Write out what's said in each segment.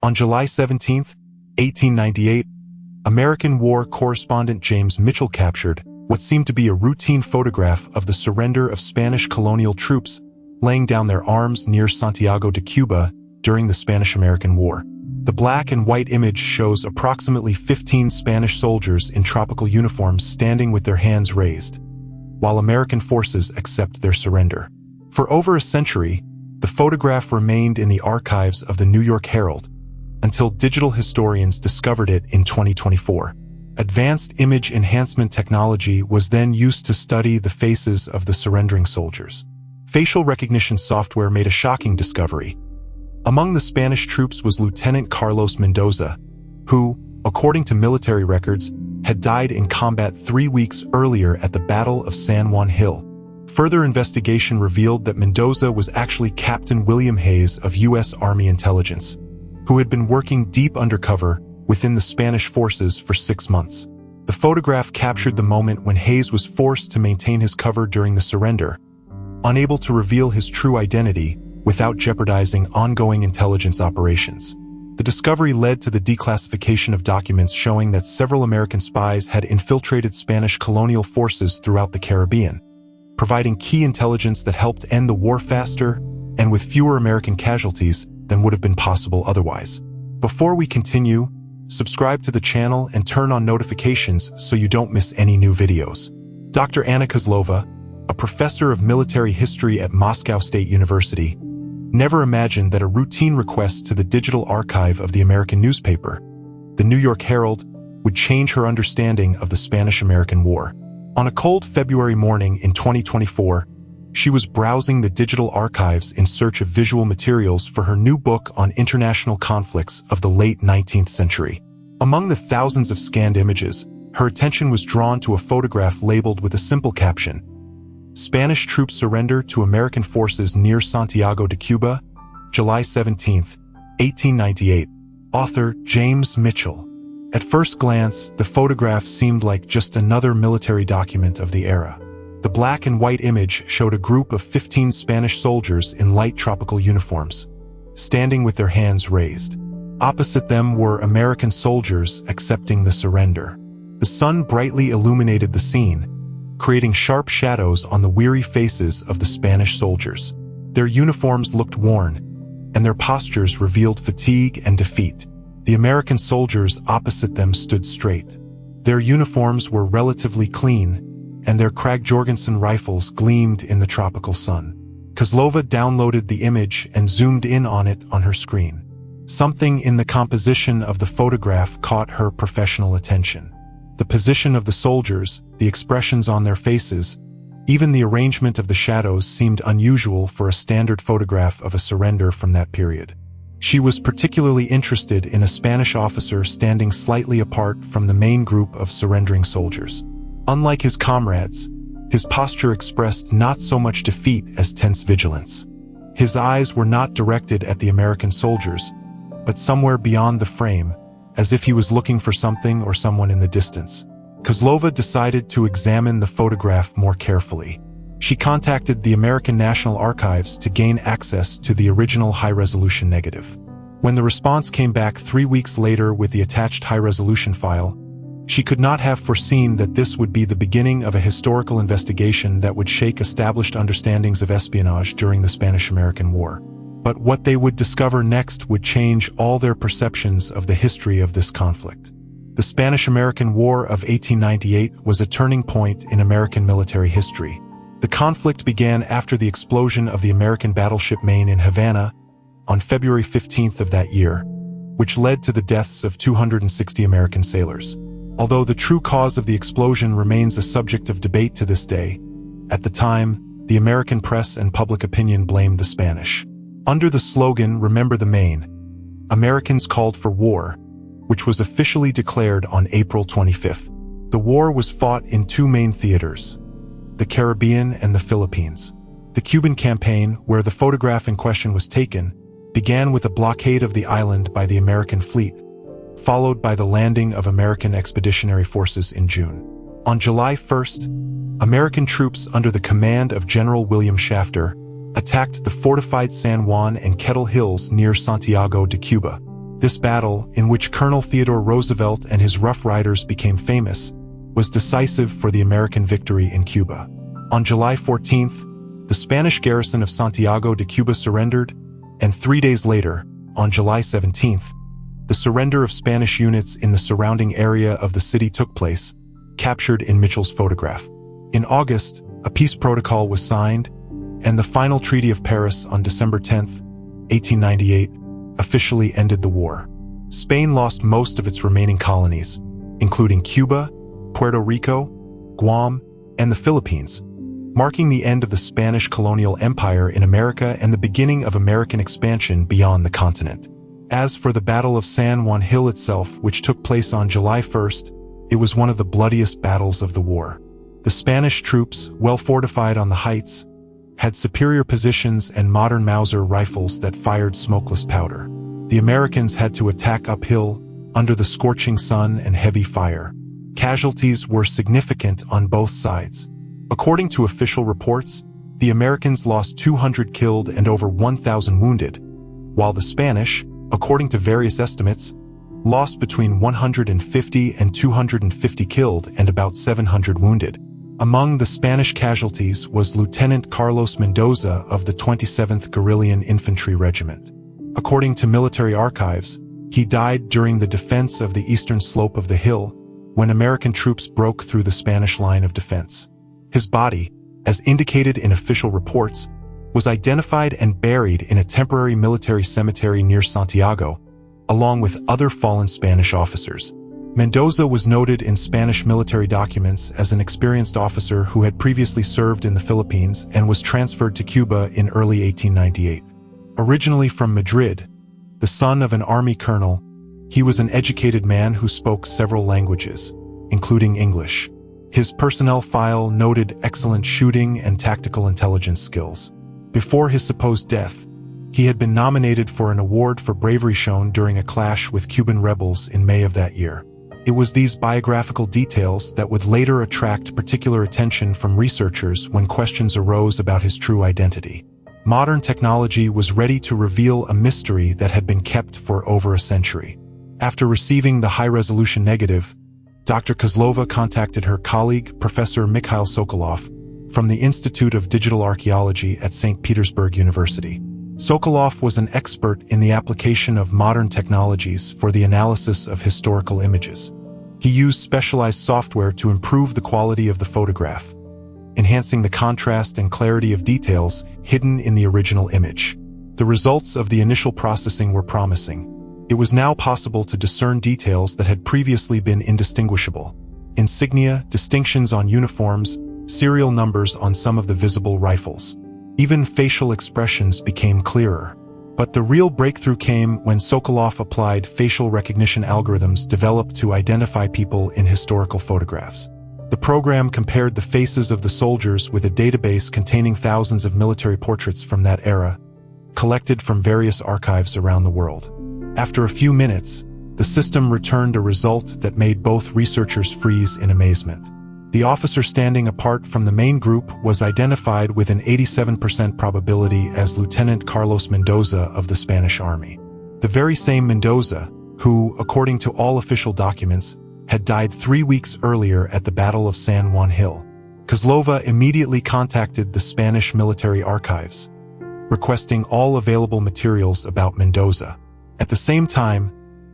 On July 17, 1898, American war correspondent James Mitchell captured what seemed to be a routine photograph of the surrender of Spanish colonial troops laying down their arms near Santiago de Cuba during the Spanish-American War. The black and white image shows approximately 15 Spanish soldiers in tropical uniforms standing with their hands raised, while American forces accept their surrender. For over a century, the photograph remained in the archives of the New York Herald until digital historians discovered it in 2024. Advanced image enhancement technology was then used to study the faces of the surrendering soldiers. Facial recognition software made a shocking discovery. Among the Spanish troops was Lieutenant Carlos Mendoza, who, according to military records, had died in combat 3 weeks earlier at the Battle of San Juan Hill. Further investigation revealed that Mendoza was actually Captain William Hayes of U.S. Army Intelligence, who had been working deep undercover within the Spanish forces for 6 months. The photograph captured the moment when Hayes was forced to maintain his cover during the surrender, unable to reveal his true identity without jeopardizing ongoing intelligence operations. The discovery led to the declassification of documents showing that several American spies had infiltrated Spanish colonial forces throughout the Caribbean, providing key intelligence that helped end the war faster and with fewer American casualties than would have been possible otherwise. Before we continue, subscribe to the channel and turn on notifications so you don't miss any new videos. Dr. Anna Kozlova, a professor of military history at Moscow State University, never imagined that a routine request to the digital archive of the American newspaper, the New York Herald, would change her understanding of the Spanish-American War. On a cold February morning in 2024, she was browsing the digital archives in search of visual materials for her new book on international conflicts of the late 19th century. Among the thousands of scanned images, her attention was drawn to a photograph labeled with a simple caption, "Spanish troops surrender to American forces near Santiago de Cuba, July 17, 1898. Author James Mitchell." At first glance, the photograph seemed like just another military document of the era. The black and white image showed a group of 15 Spanish soldiers in light tropical uniforms, standing with their hands raised. Opposite them were American soldiers accepting the surrender. The sun brightly illuminated the scene, creating sharp shadows on the weary faces of the Spanish soldiers. Their uniforms looked worn, and their postures revealed fatigue and defeat. The American soldiers opposite them stood straight. Their uniforms were relatively clean, and their Krag-Jorgensen rifles gleamed in the tropical sun. Kozlova downloaded the image and zoomed in on it on her screen. Something in the composition of the photograph caught her professional attention. The position of the soldiers, the expressions on their faces, even the arrangement of the shadows seemed unusual for a standard photograph of a surrender from that period. She was particularly interested in a Spanish officer standing slightly apart from the main group of surrendering soldiers. Unlike his comrades, his posture expressed not so much defeat as tense vigilance. His eyes were not directed at the American soldiers, but somewhere beyond the frame, as if he was looking for something or someone in the distance. Kozlova decided to examine the photograph more carefully. She contacted the American National Archives to gain access to the original high-resolution negative. When the response came back 3 weeks later with the attached high-resolution file, she could not have foreseen that this would be the beginning of a historical investigation that would shake established understandings of espionage during the Spanish-American War. But what they would discover next would change all their perceptions of the history of this conflict. The Spanish-American War of 1898 was a turning point in American military history. The conflict began after the explosion of the American battleship Maine in Havana on February 15th of that year, which led to the deaths of 260 American sailors. Although the true cause of the explosion remains a subject of debate to this day, at the time, the American press and public opinion blamed the Spanish. Under the slogan, "Remember the Maine," Americans called for war, which was officially declared on April 25th. The war was fought in 2 main theaters, the Caribbean and the Philippines. The Cuban campaign, where the photograph in question was taken, began with a blockade of the island by the American fleet, followed by the landing of American expeditionary forces in June. On July 1st, American troops under the command of General William Shafter attacked the fortified San Juan and Kettle Hills near Santiago de Cuba. This battle, in which Colonel Theodore Roosevelt and his Rough Riders became famous, was decisive for the American victory in Cuba. On July 14th, the Spanish garrison of Santiago de Cuba surrendered, and 3 days later, on July 17th, the surrender of Spanish units in the surrounding area of the city took place, captured in Mitchell's photograph. In August, a peace protocol was signed, and the final Treaty of Paris on December 10, 1898, officially ended the war. Spain lost most of its remaining colonies, including Cuba, Puerto Rico, Guam, and the Philippines, marking the end of the Spanish colonial empire in America and the beginning of American expansion beyond the continent. As for the Battle of San Juan Hill itself, which took place on July 1st, it was one of the bloodiest battles of the war. The Spanish troops, well fortified on the heights, had superior positions and modern Mauser rifles that fired smokeless powder. The Americans had to attack uphill, under the scorching sun and heavy fire. Casualties were significant on both sides. According to official reports, the Americans lost 200 killed and over 1,000 wounded, while the Spanish, according to various estimates, lost between 150 and 250 killed and about 700 wounded. Among the Spanish casualties was Lieutenant Carlos Mendoza of the 27th Guerrillan Infantry Regiment. According to military archives, he died during the defense of the eastern slope of the hill when American troops broke through the Spanish line of defense. His body, as indicated in official reports, was identified and buried in a temporary military cemetery near Santiago, along with other fallen Spanish officers. Mendoza was noted in Spanish military documents as an experienced officer who had previously served in the Philippines and was transferred to Cuba in early 1898. Originally from Madrid, the son of an army colonel, he was an educated man who spoke several languages, including English. His personnel file noted excellent shooting and tactical intelligence skills. Before his supposed death, he had been nominated for an award for bravery shown during a clash with Cuban rebels in May of that year. It was these biographical details that would later attract particular attention from researchers when questions arose about his true identity. Modern technology was ready to reveal a mystery that had been kept for over a century. After receiving the high-resolution negative, Dr. Kozlova contacted her colleague, Professor Mikhail Sokolov, from the Institute of Digital Archaeology at St. Petersburg University. Sokolov was an expert in the application of modern technologies for the analysis of historical images. He used specialized software to improve the quality of the photograph, enhancing the contrast and clarity of details hidden in the original image. The results of the initial processing were promising. It was now possible to discern details that had previously been indistinguishable. Insignia, distinctions on uniforms, serial numbers on some of the visible rifles. Even facial expressions became clearer. But the real breakthrough came when Sokolov applied facial recognition algorithms developed to identify people in historical photographs. The program compared the faces of the soldiers with a database containing thousands of military portraits from that era, collected from various archives around the world. After a few minutes, the system returned a result that made both researchers freeze in amazement. The officer standing apart from the main group was identified with an 87% probability as Lieutenant Carlos Mendoza of the Spanish Army. The very same Mendoza, who, according to all official documents, had died 3 weeks earlier at the Battle of San Juan Hill. Kozlova immediately contacted the Spanish military archives, requesting all available materials about Mendoza. At the same time,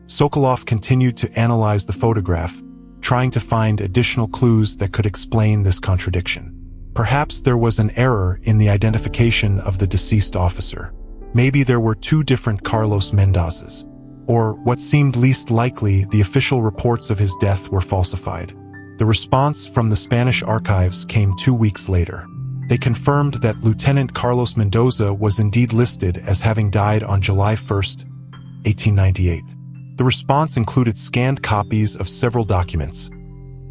Sokolov continued to analyze the photograph, trying to find additional clues that could explain this contradiction. Perhaps there was an error in the identification of the deceased officer. Maybe there were 2 different Carlos Mendozas. Or, what seemed least likely, the official reports of his death were falsified. The response from the Spanish archives came 2 weeks later. They confirmed that Lieutenant Carlos Mendoza was indeed listed as having died on July 1st, 1898. The response included scanned copies of several documents,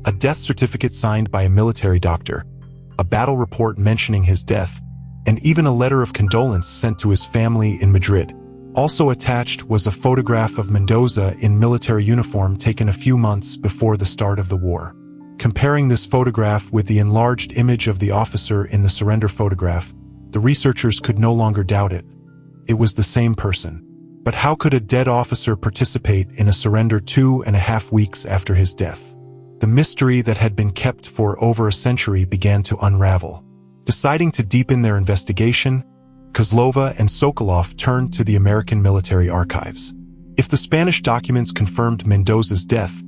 a death certificate signed by a military doctor, a battle report mentioning his death, and even a letter of condolence sent to his family in Madrid. Also attached was a photograph of Mendoza in military uniform taken a few months before the start of the war. Comparing this photograph with the enlarged image of the officer in the surrender photograph, the researchers could no longer doubt it. It was the same person. But how could a dead officer participate in a surrender 2.5 weeks after his death? The mystery that had been kept for over a century began to unravel. Deciding to deepen their investigation, Kozlova and Sokolov turned to the American military archives. If the Spanish documents confirmed Mendoza's death,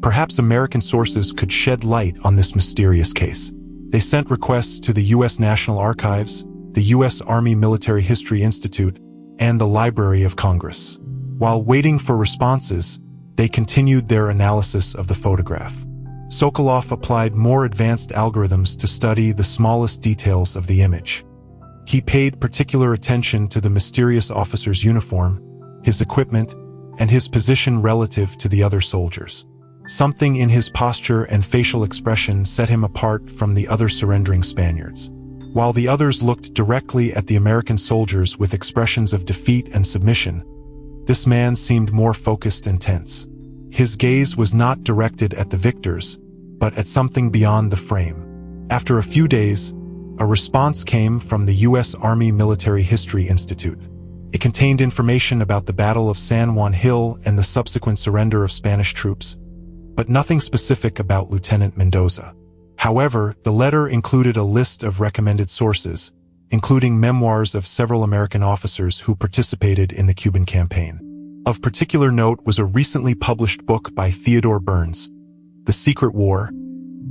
perhaps American sources could shed light on this mysterious case. They sent requests to the U.S. National Archives, the U.S. Army Military History Institute, and the Library of Congress. While waiting for responses, they continued their analysis of the photograph. Sokolov applied more advanced algorithms to study the smallest details of the image. He paid particular attention to the mysterious officer's uniform, his equipment, and his position relative to the other soldiers. Something in his posture and facial expression set him apart from the other surrendering Spaniards. While the others looked directly at the American soldiers with expressions of defeat and submission, this man seemed more focused and tense. His gaze was not directed at the victors, but at something beyond the frame. After a few days, a response came from the U.S. Army Military History Institute. It contained information about the Battle of San Juan Hill and the subsequent surrender of Spanish troops, but nothing specific about Lieutenant Mendoza. However, the letter included a list of recommended sources, including memoirs of several American officers who participated in the Cuban campaign. Of particular note was a recently published book by Theodore Burns, The Secret War,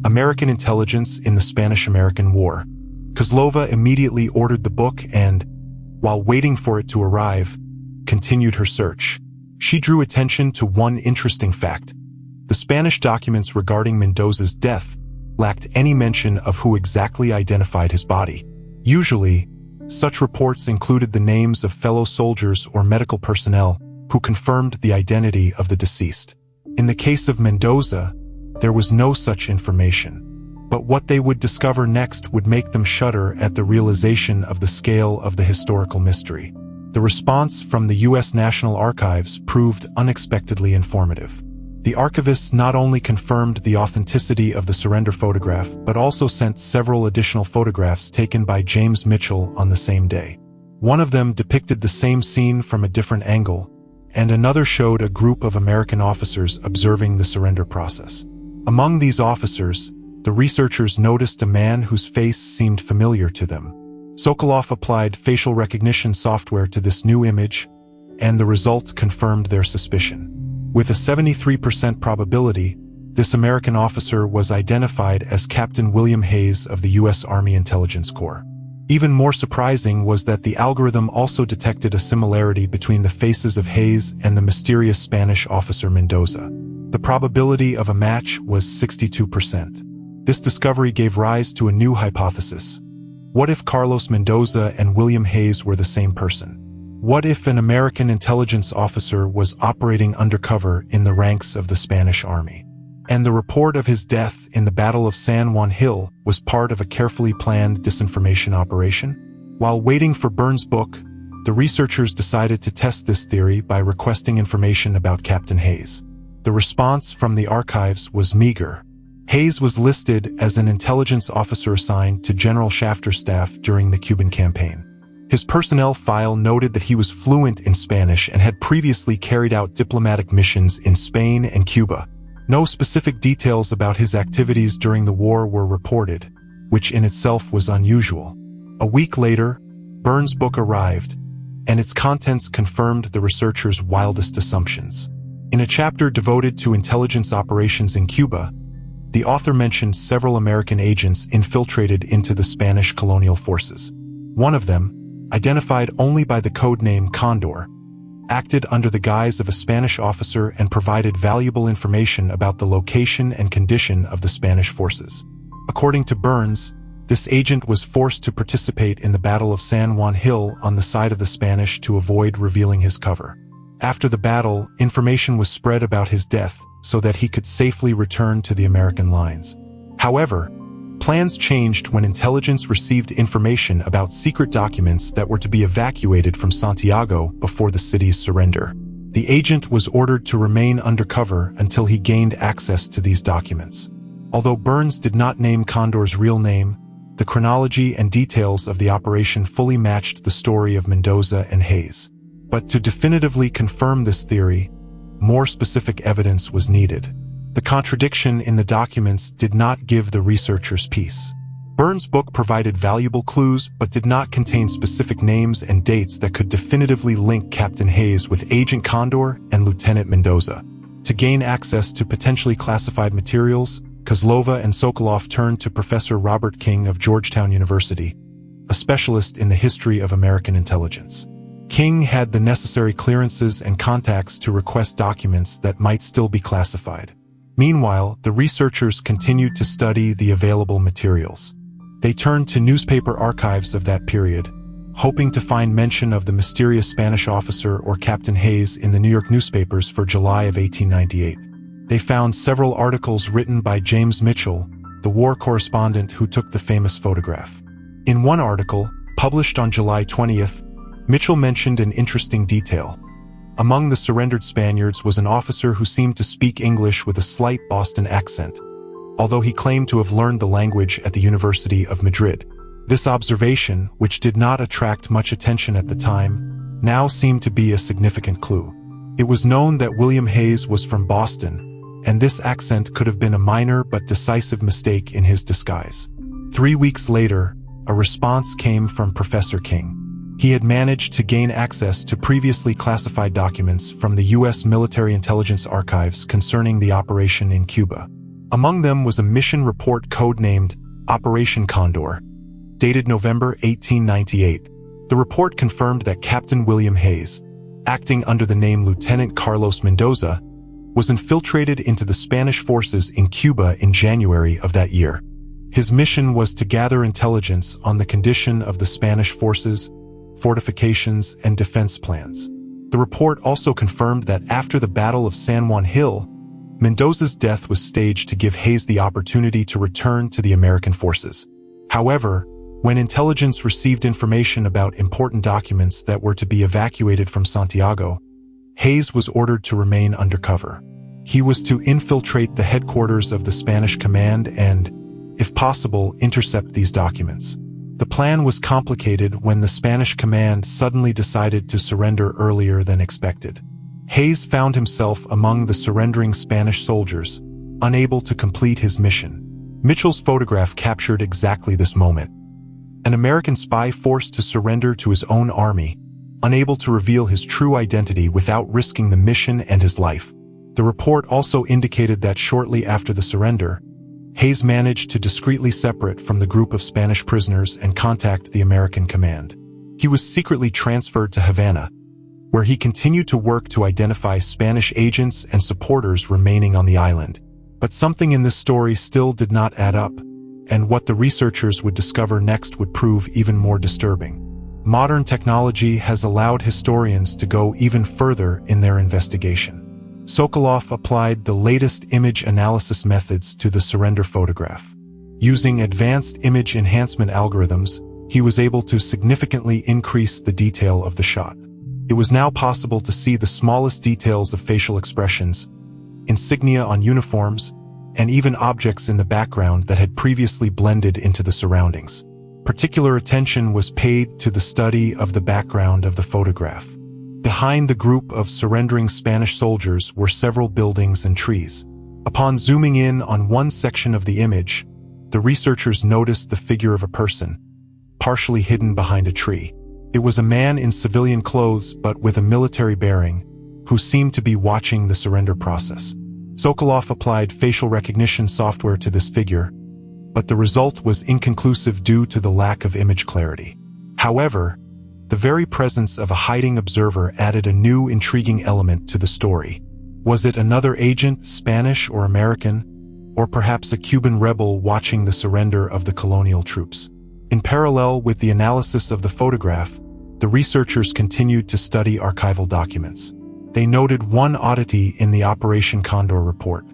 American Intelligence in the Spanish-American War. Kozlova immediately ordered the book and, while waiting for it to arrive, continued her search. She drew attention to one interesting fact. The Spanish documents regarding Mendoza's death lacked any mention of who exactly identified his body. Usually, such reports included the names of fellow soldiers or medical personnel who confirmed the identity of the deceased. In the case of Mendoza, there was no such information. But what they would discover next would make them shudder at the realization of the scale of the historical mystery. The response from the U.S. National Archives proved unexpectedly informative. The archivists not only confirmed the authenticity of the surrender photograph, but also sent several additional photographs taken by James Mitchell on the same day. One of them depicted the same scene from a different angle, and another showed a group of American officers observing the surrender process. Among these officers, the researchers noticed a man whose face seemed familiar to them. Sokolov applied facial recognition software to this new image, and the result confirmed their suspicion. With a 73% probability, this American officer was identified as Captain William Hayes of the U.S. Army Intelligence Corps. Even more surprising was that the algorithm also detected a similarity between the faces of Hayes and the mysterious Spanish officer Mendoza. The probability of a match was 62%. This discovery gave rise to a new hypothesis. What if Carlos Mendoza and William Hayes were the same person? What if an American intelligence officer was operating undercover in the ranks of the Spanish army? And the report of his death in the Battle of San Juan Hill was part of a carefully planned disinformation operation? While waiting for Burns' book, the researchers decided to test this theory by requesting information about Captain Hayes. The response from the archives was meager. Hayes was listed as an intelligence officer assigned to General Shafter's staff during the Cuban campaign. His personnel file noted that he was fluent in Spanish and had previously carried out diplomatic missions in Spain and Cuba. No specific details about his activities during the war were reported, which in itself was unusual. A week later, Burns' book arrived, and its contents confirmed the researchers' wildest assumptions. In a chapter devoted to intelligence operations in Cuba, the author mentioned several American agents infiltrated into the Spanish colonial forces. One of them, identified only by the codename Condor, acted under the guise of a Spanish officer and provided valuable information about the location and condition of the Spanish forces. According to Burns, this agent was forced to participate in the Battle of San Juan Hill on the side of the Spanish to avoid revealing his cover. After the battle, information was spread about his death so that he could safely return to the American lines. However, plans changed when intelligence received information about secret documents that were to be evacuated from Santiago before the city's surrender. The agent was ordered to remain undercover until he gained access to these documents. Although Burns did not name Condor's real name, the chronology and details of the operation fully matched the story of Mendoza and Hayes. But to definitively confirm this theory, more specific evidence was needed. The contradiction in the documents did not give the researchers peace. Burns' book provided valuable clues but did not contain specific names and dates that could definitively link Captain Hayes with Agent Condor and Lieutenant Mendoza. To gain access to potentially classified materials, Kozlova and Sokolov turned to Professor Robert King of Georgetown University, a specialist in the history of American intelligence. King had the necessary clearances and contacts to request documents that might still be classified. Meanwhile, the researchers continued to study the available materials. They turned to newspaper archives of that period, hoping to find mention of the mysterious Spanish officer or Captain Hayes in the New York newspapers for July of 1898. They found several articles written by James Mitchell, the war correspondent who took the famous photograph. In one article, published on July 20th, Mitchell mentioned an interesting detail. Among the surrendered Spaniards was an officer who seemed to speak English with a slight Boston accent, although he claimed to have learned the language at the University of Madrid. This observation, which did not attract much attention at the time, now seemed to be a significant clue. It was known that William Hayes was from Boston, and this accent could have been a minor but decisive mistake in his disguise. 3 weeks later, a response came from Professor King. He had managed to gain access to previously classified documents from the U.S. Military Intelligence Archives concerning the operation in Cuba. Among them was a mission report codenamed Operation Condor, dated November 1898. The report confirmed that Captain William Hayes, acting under the name Lieutenant Carlos Mendoza, was infiltrated into the Spanish forces in Cuba in January of that year. His mission was to gather intelligence on the condition of the Spanish forces, fortifications, and defense plans. The report also confirmed that after the Battle of San Juan Hill, Mendoza's death was staged to give Hayes the opportunity to return to the American forces. However, when intelligence received information about important documents that were to be evacuated from Santiago, Hayes was ordered to remain undercover. He was to infiltrate the headquarters of the Spanish command and, if possible, intercept these documents. The plan was complicated when the Spanish command suddenly decided to surrender earlier than expected. Hayes found himself among the surrendering Spanish soldiers, unable to complete his mission. Mitchell's photograph captured exactly this moment. An American spy forced to surrender to his own army, unable to reveal his true identity without risking the mission and his life. The report also indicated that shortly after the surrender, Hayes managed to discreetly separate from the group of Spanish prisoners and contact the American command. He was secretly transferred to Havana, where he continued to work to identify Spanish agents and supporters remaining on the island. But something in this story still did not add up, and what the researchers would discover next would prove even more disturbing. Modern technology has allowed historians to go even further in their investigation. Sokolov applied the latest image analysis methods to the surrender photograph. Using advanced image enhancement algorithms, he was able to significantly increase the detail of the shot. It was now possible to see the smallest details of facial expressions, insignia on uniforms, and even objects in the background that had previously blended into the surroundings. Particular attention was paid to the study of the background of the photograph. Behind the group of surrendering Spanish soldiers were several buildings and trees. Upon zooming in on one section of the image, the researchers noticed the figure of a person, partially hidden behind a tree. It was a man in civilian clothes but with a military bearing, who seemed to be watching the surrender process. Sokolov applied facial recognition software to this figure, but the result was inconclusive due to the lack of image clarity. However, the very presence of a hiding observer added a new intriguing element to the story. Was it another agent, Spanish or American, or perhaps a Cuban rebel watching the surrender of the colonial troops? In parallel with the analysis of the photograph, the researchers continued to study archival documents. They noted one oddity in the Operation Condor report.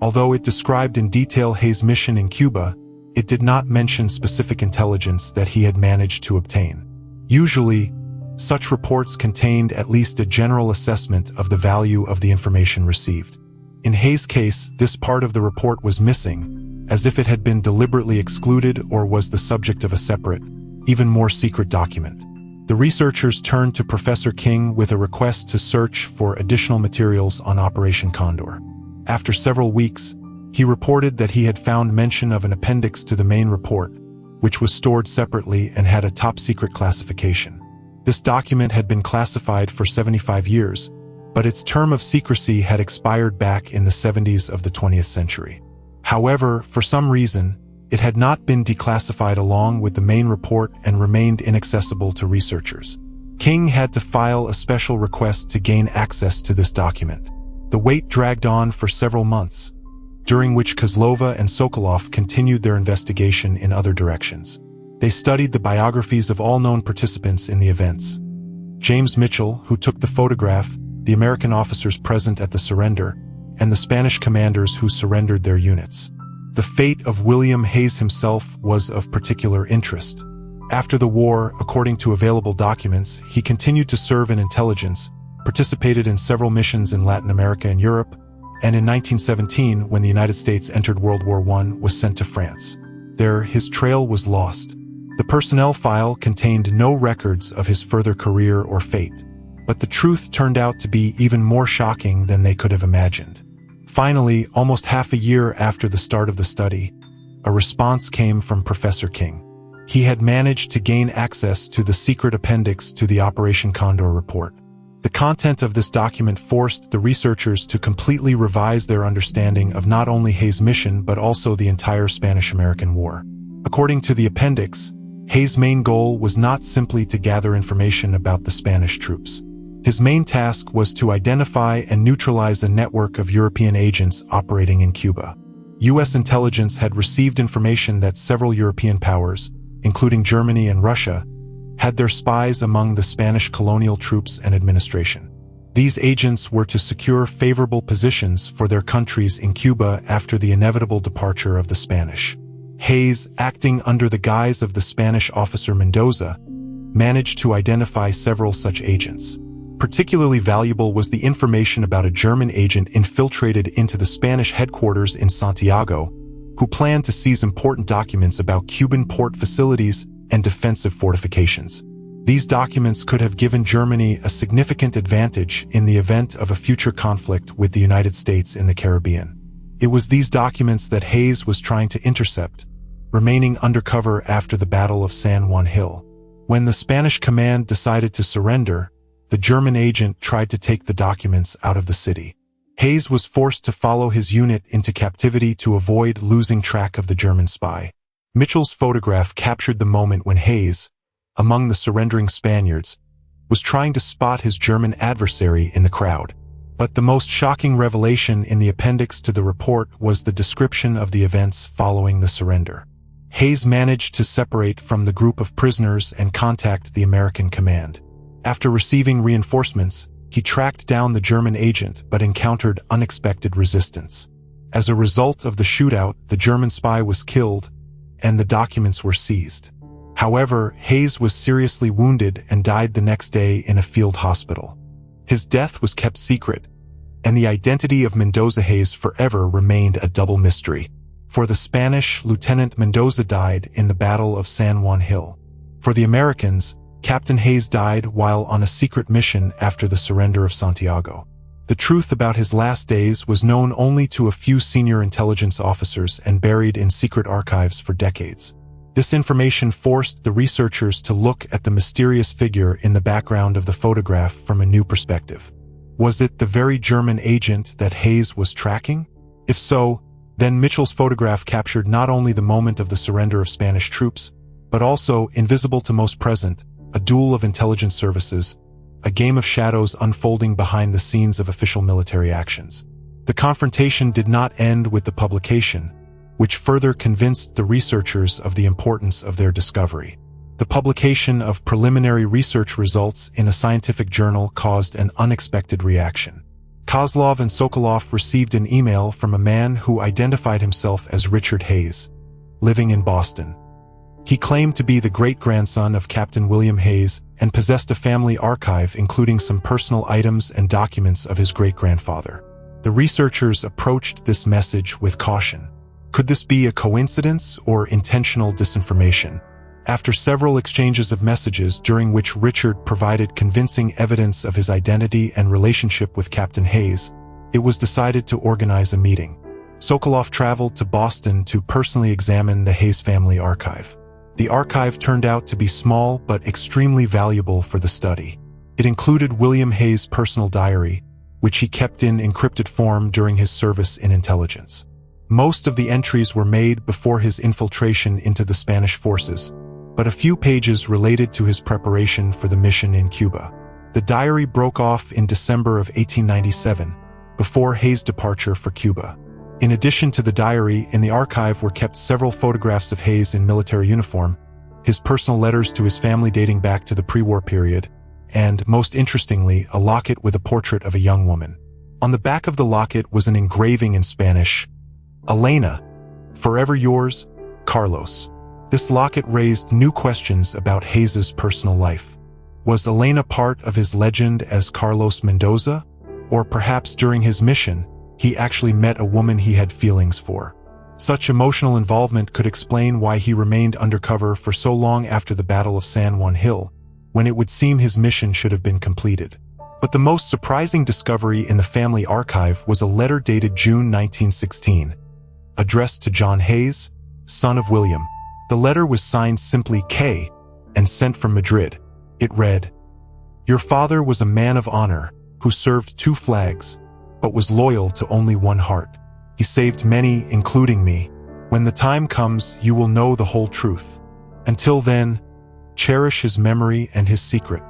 Although it described in detail Hayes' mission in Cuba, it did not mention specific intelligence that he had managed to obtain. Usually, such reports contained at least a general assessment of the value of the information received. In Hayes' case, this part of the report was missing, as if it had been deliberately excluded or was the subject of a separate, even more secret document. The researchers turned to Professor King with a request to search for additional materials on Operation Condor. After several weeks, he reported that he had found mention of an appendix to the main report, which was stored separately and had a top-secret classification. This document had been classified for 75 years, but its term of secrecy had expired back in the 70s of the 20th century. However, for some reason, it had not been declassified along with the main report and remained inaccessible to researchers. King had to file a special request to gain access to this document. The wait dragged on for several months, during which Kozlova and Sokolov continued their investigation in other directions. They studied the biographies of all known participants in the events. James Mitchell, who took the photograph, the American officers present at the surrender, and the Spanish commanders who surrendered their units. The fate of William Hayes himself was of particular interest. After the war, according to available documents, he continued to serve in intelligence, participated in several missions in Latin America and Europe, and in 1917, when the United States entered World War I, was sent to France. There, his trail was lost. The personnel file contained no records of his further career or fate, but the truth turned out to be even more shocking than they could have imagined. Finally, almost half a year after the start of the study, a response came from Professor King. He had managed to gain access to the secret appendix to the Operation Condor report. The content of this document forced the researchers to completely revise their understanding of not only Hayes' mission but also the entire Spanish-American War. According to the appendix, Hayes' main goal was not simply to gather information about the Spanish troops. His main task was to identify and neutralize a network of European agents operating in Cuba. U.S. intelligence had received information that several European powers, including Germany and Russia, had their spies among the Spanish colonial troops and administration. These agents were to secure favorable positions for their countries in Cuba after the inevitable departure of the Spanish. Hayes, acting under the guise of the Spanish officer Mendoza, managed to identify several such agents. Particularly valuable was the information about a German agent infiltrated into the Spanish headquarters in Santiago, who planned to seize important documents about Cuban port facilities and defensive fortifications. These documents could have given Germany a significant advantage in the event of a future conflict with the United States in the Caribbean. It was these documents that Hayes was trying to intercept, remaining undercover after the Battle of San Juan Hill. When the Spanish command decided to surrender, the German agent tried to take the documents out of the city. Hayes was forced to follow his unit into captivity to avoid losing track of the German spy. Mitchell's photograph captured the moment when Hayes, among the surrendering Spaniards, was trying to spot his German adversary in the crowd. But the most shocking revelation in the appendix to the report was the description of the events following the surrender. Hayes managed to separate from the group of prisoners and contact the American command. After receiving reinforcements, he tracked down the German agent but encountered unexpected resistance. As a result of the shootout, the German spy was killed and the documents were seized. However, Hayes was seriously wounded and died the next day in a field hospital. His death was kept secret, and the identity of Mendoza Hayes forever remained a double mystery. For the Spanish, Lieutenant Mendoza died in the Battle of San Juan Hill. For the Americans, Captain Hayes died while on a secret mission after the surrender of Santiago. The truth about his last days was known only to a few senior intelligence officers and buried in secret archives for decades. This information forced the researchers to look at the mysterious figure in the background of the photograph from a new perspective. Was it the very German agent that Hayes was tracking? If so, then Mitchell's photograph captured not only the moment of the surrender of Spanish troops, but also, invisible to most present, a duel of intelligence services, a game of shadows unfolding behind the scenes of official military actions. The confrontation did not end with the publication, which further convinced the researchers of the importance of their discovery. The publication of preliminary research results in a scientific journal caused an unexpected reaction. Kozlov and Sokolov received an email from a man who identified himself as Richard Hayes, living in Boston. He claimed to be the great-grandson of Captain William Hayes and possessed a family archive including some personal items and documents of his great-grandfather. The researchers approached this message with caution. Could this be a coincidence or intentional disinformation? After several exchanges of messages during which Richard provided convincing evidence of his identity and relationship with Captain Hayes, it was decided to organize a meeting. Sokoloff traveled to Boston to personally examine the Hayes family archive. The archive turned out to be small but extremely valuable for the study. It included William Hayes' personal diary, which he kept in encrypted form during his service in intelligence. Most of the entries were made before his infiltration into the Spanish forces, but a few pages related to his preparation for the mission in Cuba. The diary broke off in December of 1897, before Hayes' departure for Cuba. In addition to the diary, in the archive were kept several photographs of Hayes in military uniform, his personal letters to his family dating back to the pre-war period, and, most interestingly, a locket with a portrait of a young woman. On the back of the locket was an engraving in Spanish, "Elena, forever yours, Carlos." This locket raised new questions about Hayes' personal life. Was Elena part of his legend as Carlos Mendoza? Or perhaps during his mission, he actually met a woman he had feelings for? Such emotional involvement could explain why he remained undercover for so long after the Battle of San Juan Hill, when it would seem his mission should have been completed. But the most surprising discovery in the family archive was a letter dated June 1916, addressed to John Hayes, son of William. The letter was signed simply K and sent from Madrid. It read, "Your father was a man of honor who served 2 flags, but was loyal to only one heart. He saved many, including me. When the time comes, you will know the whole truth. Until then, cherish his memory and his secret."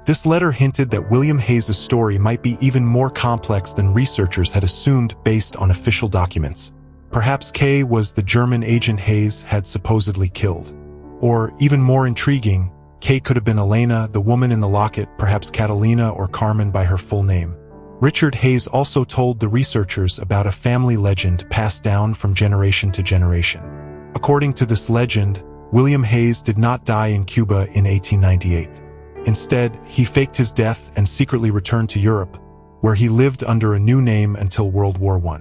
This letter hinted that William Hayes' story might be even more complex than researchers had assumed based on official documents. Perhaps K was the German agent Hayes had supposedly killed. Or, even more intriguing, K could have been Elena, the woman in the locket, perhaps Catalina or Carmen by her full name. Richard Hayes also told the researchers about a family legend passed down from generation to generation. According to this legend, William Hayes did not die in Cuba in 1898. Instead, he faked his death and secretly returned to Europe, where he lived under a new name until World War I.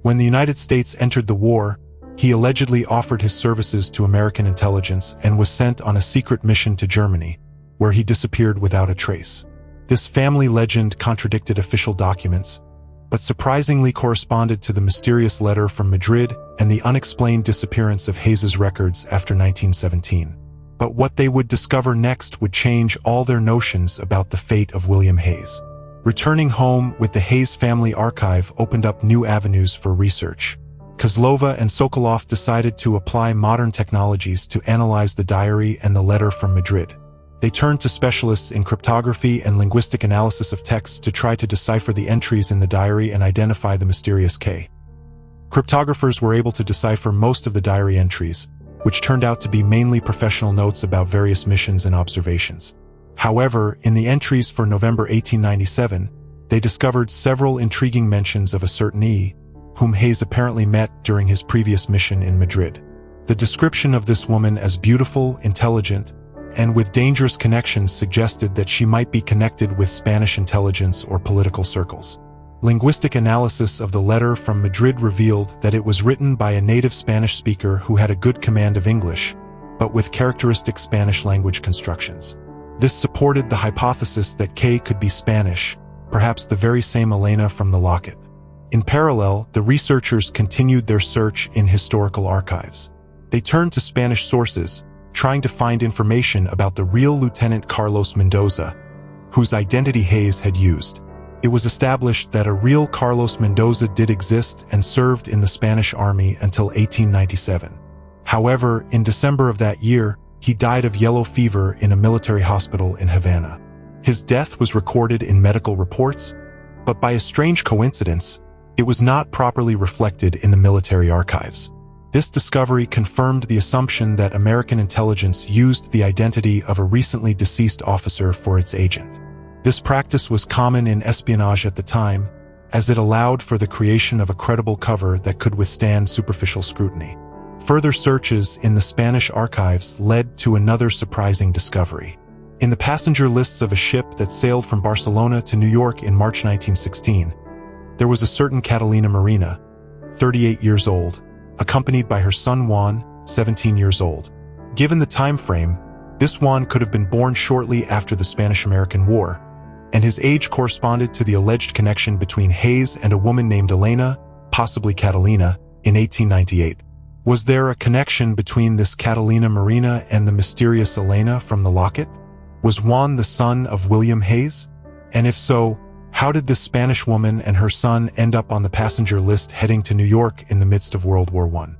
When the United States entered the war, he allegedly offered his services to American intelligence and was sent on a secret mission to Germany, where he disappeared without a trace. This family legend contradicted official documents, but surprisingly corresponded to the mysterious letter from Madrid and the unexplained disappearance of Hayes' records after 1917. But what they would discover next would change all their notions about the fate of William Hayes. Returning home with the Hayes family archive opened up new avenues for research. Kozlova and Sokoloff decided to apply modern technologies to analyze the diary and the letter from Madrid. They turned to specialists in cryptography and linguistic analysis of texts to try to decipher the entries in the diary and identify the mysterious K. Cryptographers were able to decipher most of the diary entries, which turned out to be mainly professional notes about various missions and observations. However, in the entries for November 1897, they discovered several intriguing mentions of a certain E, whom Hayes apparently met during his previous mission in Madrid. The description of this woman as beautiful, intelligent, and with dangerous connections suggested that she might be connected with Spanish intelligence or political circles. Linguistic analysis of the letter from Madrid revealed that it was written by a native Spanish speaker who had a good command of English, but with characteristic Spanish language constructions. This supported the hypothesis that K could be Spanish, perhaps the very same Elena from the locket. In parallel, the researchers continued their search in historical archives. They turned to Spanish sources, trying to find information about the real Lieutenant Carlos Mendoza, whose identity Hayes had used. It was established that a real Carlos Mendoza did exist and served in the Spanish Army until 1897. However, in December of that year, he died of yellow fever in a military hospital in Havana. His death was recorded in medical reports, but by a strange coincidence, it was not properly reflected in the military archives. This discovery confirmed the assumption that American intelligence used the identity of a recently deceased officer for its agent. This practice was common in espionage at the time, as it allowed for the creation of a credible cover that could withstand superficial scrutiny. Further searches in the Spanish archives led to another surprising discovery. In the passenger lists of a ship that sailed from Barcelona to New York in March 1916, there was a certain Catalina Marina, 38 years old, accompanied by her son Juan, 17 years old. Given the time frame, this Juan could have been born shortly after the Spanish-American War, and his age corresponded to the alleged connection between Hayes and a woman named Elena, possibly Catalina, in 1898. Was there a connection between this Catalina Marina and the mysterious Elena from the locket? Was Juan the son of William Hayes? And if so, how did this Spanish woman and her son end up on the passenger list heading to New York in the midst of World War I?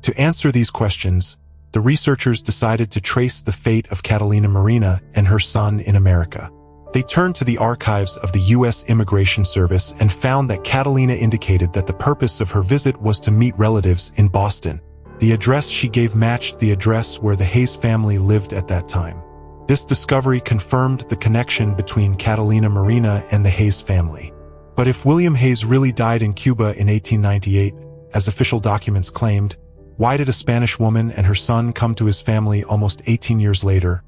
To answer these questions, the researchers decided to trace the fate of Catalina Marina and her son in America. They turned to the archives of the U.S. Immigration Service and found that Catalina indicated that the purpose of her visit was to meet relatives in Boston. The address she gave matched the address where the Hayes family lived at that time. This discovery confirmed the connection between Catalina Marina and the Hayes family. But if William Hayes really died in Cuba in 1898, as official documents claimed, why did a Spanish woman and her son come to his family almost 18 years later?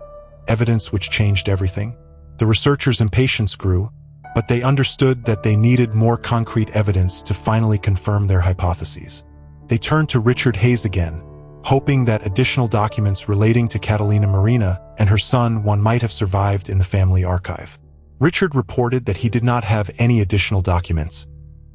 Evidence which changed everything. The researchers' impatience grew, but they understood that they needed more concrete evidence to finally confirm their hypotheses. They turned to Richard Hayes again, hoping that additional documents relating to Catalina Marina and her son Juan might have survived in the family archive. Richard reported that he did not have any additional documents,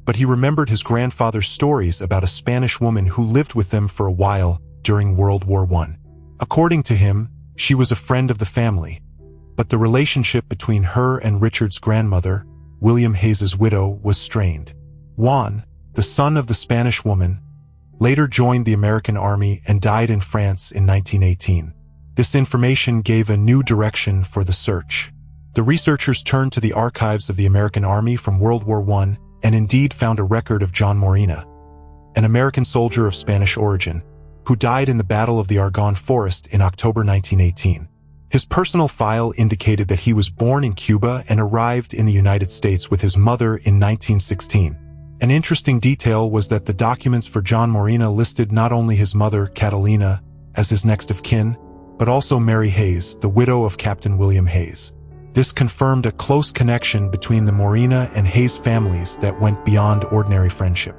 but he remembered his grandfather's stories about a Spanish woman who lived with them for a while during World War I. According to him, she was a friend of the family, but the relationship between her and Richard's grandmother, William Hayes's widow, was strained. Juan, the son of the Spanish woman, later joined the American Army and died in France in 1918. This information gave a new direction for the search. The researchers turned to the archives of the American Army from World War I and indeed found a record of John Morena, an American soldier of Spanish origin, who died in the Battle of the Argonne Forest in October 1918. His personal file indicated that he was born in Cuba and arrived in the United States with his mother in 1916. An interesting detail was that the documents for John Morena listed not only his mother, Catalina, as his next of kin, but also Mary Hayes, the widow of Captain William Hayes. This confirmed a close connection between the Morena and Hayes families that went beyond ordinary friendship.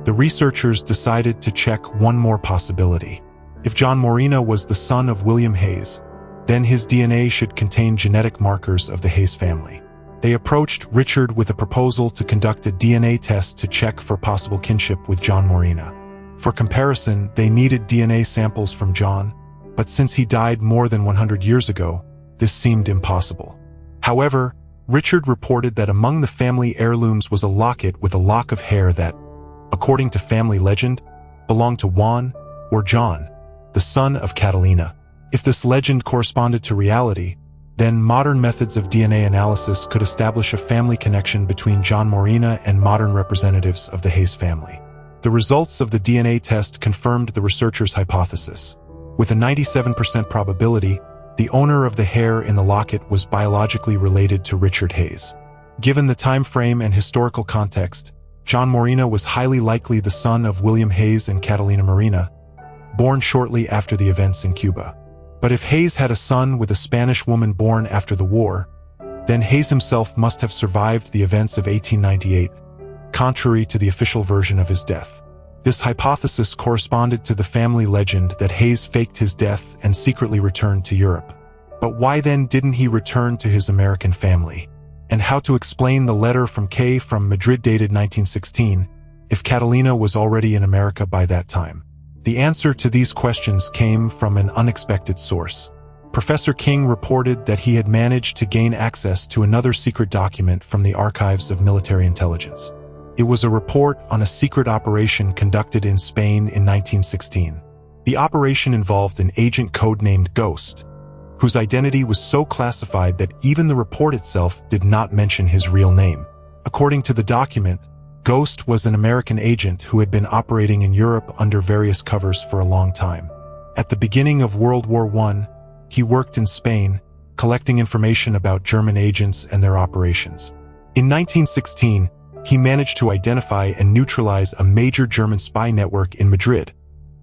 The researchers decided to check one more possibility. If John Morena was the son of William Hayes, then his DNA should contain genetic markers of the Hayes family. They approached Richard with a proposal to conduct a DNA test to check for possible kinship with John Morena. For comparison, they needed DNA samples from John, but since he died more than 100 years ago, this seemed impossible. However, Richard reported that among the family heirlooms was a locket with a lock of hair that, according to family legend, belonged to Juan or John, the son of Catalina. If this legend corresponded to reality, then modern methods of DNA analysis could establish a family connection between John Morena and modern representatives of the Hayes family. The results of the DNA test confirmed the researchers' hypothesis. With a 97% probability, the owner of the hair in the locket was biologically related to Richard Hayes. Given the time frame and historical context, John Morena was highly likely the son of William Hayes and Catalina Marina, born shortly after the events in Cuba. But if Hayes had a son with a Spanish woman born after the war, then Hayes himself must have survived the events of 1898, contrary to the official version of his death. This hypothesis corresponded to the family legend that Hayes faked his death and secretly returned to Europe. But why then didn't he return to his American family? And how to explain the letter from Madrid dated 1916, if Catalina was already in America by that time? The answer to these questions came from an unexpected source. Professor King reported that he had managed to gain access to another secret document from the archives of military intelligence. It was a report on a secret operation conducted in Spain in 1916. The operation involved an agent codenamed Ghost, whose identity was so classified that even the report itself did not mention his real name. According to the document, Ghost was an American agent who had been operating in Europe under various covers for a long time. At the beginning of World War I, he worked in Spain, collecting information about German agents and their operations. In 1916, he managed to identify and neutralize a major German spy network in Madrid,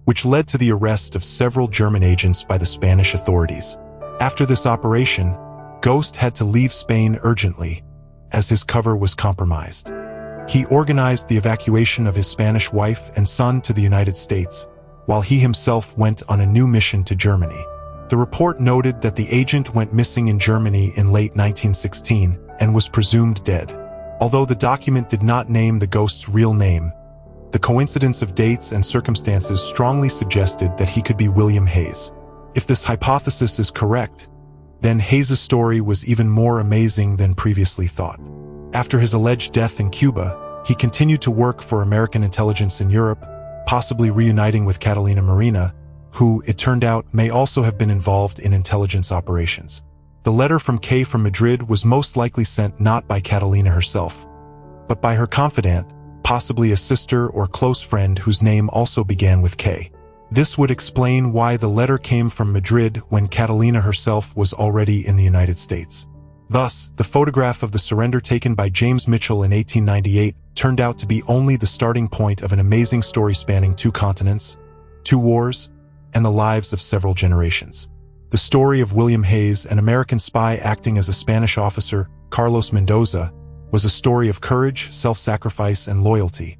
which led to the arrest of several German agents by the Spanish authorities. After this operation, Ghost had to leave Spain urgently, as his cover was compromised. He organized the evacuation of his Spanish wife and son to the United States, while he himself went on a new mission to Germany. The report noted that the agent went missing in Germany in late 1916 and was presumed dead. Although the document did not name the ghost's real name, the coincidence of dates and circumstances strongly suggested that he could be William Hayes. If this hypothesis is correct, then Hayes' story was even more amazing than previously thought. After his alleged death in Cuba, he continued to work for American intelligence in Europe, possibly reuniting with Catalina Marina, who, it turned out, may also have been involved in intelligence operations. The letter from Kay from Madrid was most likely sent not by Catalina herself, but by her confidant, possibly a sister or close friend whose name also began with K. This would explain why the letter came from Madrid when Catalina herself was already in the United States. Thus, the photograph of the surrender taken by James Mitchell in 1898 turned out to be only the starting point of an amazing story spanning 2 continents, 2 wars, and the lives of several generations. The story of William Hayes, an American spy acting as a Spanish officer, Carlos Mendoza, was a story of courage, self-sacrifice, and loyalty.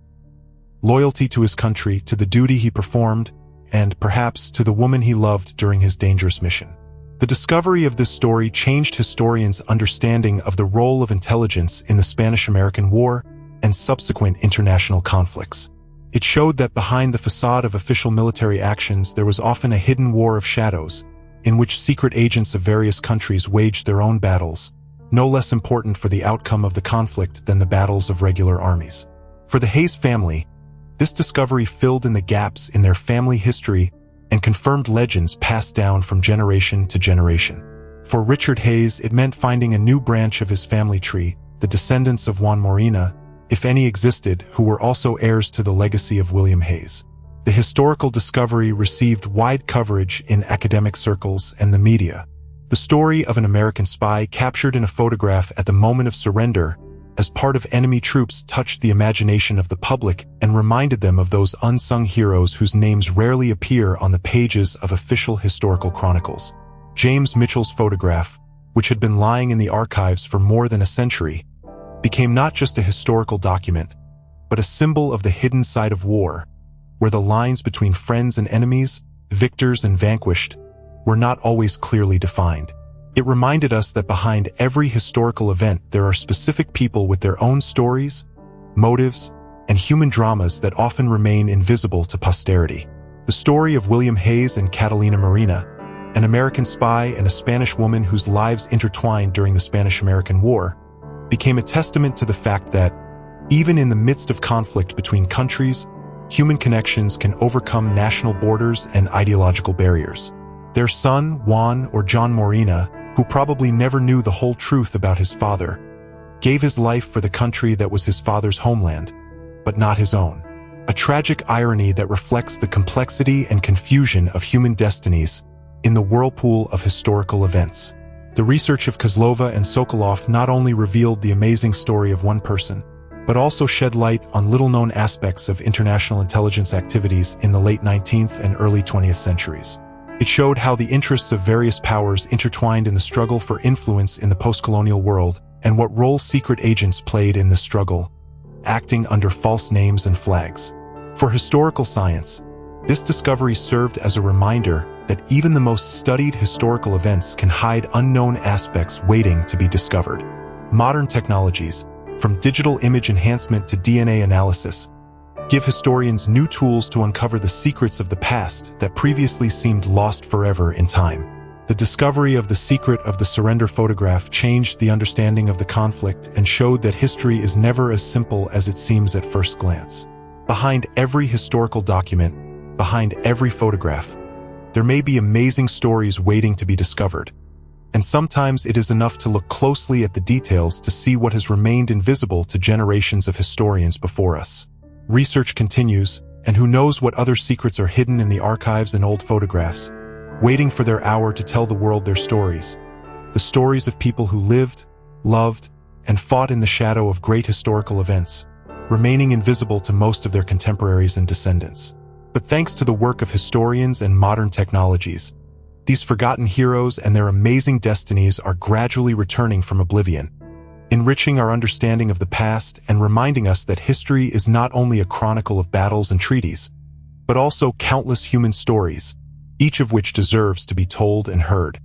Loyalty to his country, to the duty he performed, and, perhaps, to the woman he loved during his dangerous mission. The discovery of this story changed historians' understanding of the role of intelligence in the Spanish-American War and subsequent international conflicts. It showed that behind the facade of official military actions there was often a hidden war of shadows, in which secret agents of various countries waged their own battles, no less important for the outcome of the conflict than the battles of regular armies. For the Hayes family, this discovery filled in the gaps in their family history and confirmed legends passed down from generation to generation. For Richard Hayes, it meant finding a new branch of his family tree, the descendants of Juan Morena, if any existed, who were also heirs to the legacy of William Hayes. The historical discovery received wide coverage in academic circles and the media. The story of an American spy captured in a photograph at the moment of surrender as part of enemy troops touched the imagination of the public and reminded them of those unsung heroes whose names rarely appear on the pages of official historical chronicles. James Mitchell's photograph, which had been lying in the archives for more than a century, became not just a historical document, but a symbol of the hidden side of war, where the lines between friends and enemies, victors and vanquished, were not always clearly defined. It reminded us that behind every historical event there are specific people with their own stories, motives, and human dramas that often remain invisible to posterity. The story of William Hayes and Catalina Marina, an American spy and a Spanish woman whose lives intertwined during the Spanish-American War, became a testament to the fact that, even in the midst of conflict between countries, human connections can overcome national borders and ideological barriers. Their son, Juan or John Morena, who probably never knew the whole truth about his father, gave his life for the country that was his father's homeland, but not his own. A tragic irony that reflects the complexity and confusion of human destinies in the whirlpool of historical events. The research of Kozlova and Sokolov not only revealed the amazing story of one person, but also shed light on little-known aspects of international intelligence activities in the late 19th and early 20th centuries. It showed how the interests of various powers intertwined in the struggle for influence in the post-colonial world and what role secret agents played in this struggle, acting under false names and flags. For historical science, this discovery served as a reminder that even the most studied historical events can hide unknown aspects waiting to be discovered. Modern technologies, from digital image enhancement to DNA analysis, give historians new tools to uncover the secrets of the past that previously seemed lost forever in time. The discovery of the secret of the surrender photograph changed the understanding of the conflict and showed that history is never as simple as it seems at first glance. Behind every historical document, behind every photograph, there may be amazing stories waiting to be discovered. And sometimes it is enough to look closely at the details to see what has remained invisible to generations of historians before us. Research continues, and who knows what other secrets are hidden in the archives and old photographs, waiting for their hour to tell the world their stories. The stories of people who lived, loved, and fought in the shadow of great historical events, remaining invisible to most of their contemporaries and descendants. But thanks to the work of historians and modern technologies, these forgotten heroes and their amazing destinies are gradually returning from oblivion, enriching our understanding of the past and reminding us that history is not only a chronicle of battles and treaties, but also countless human stories, each of which deserves to be told and heard.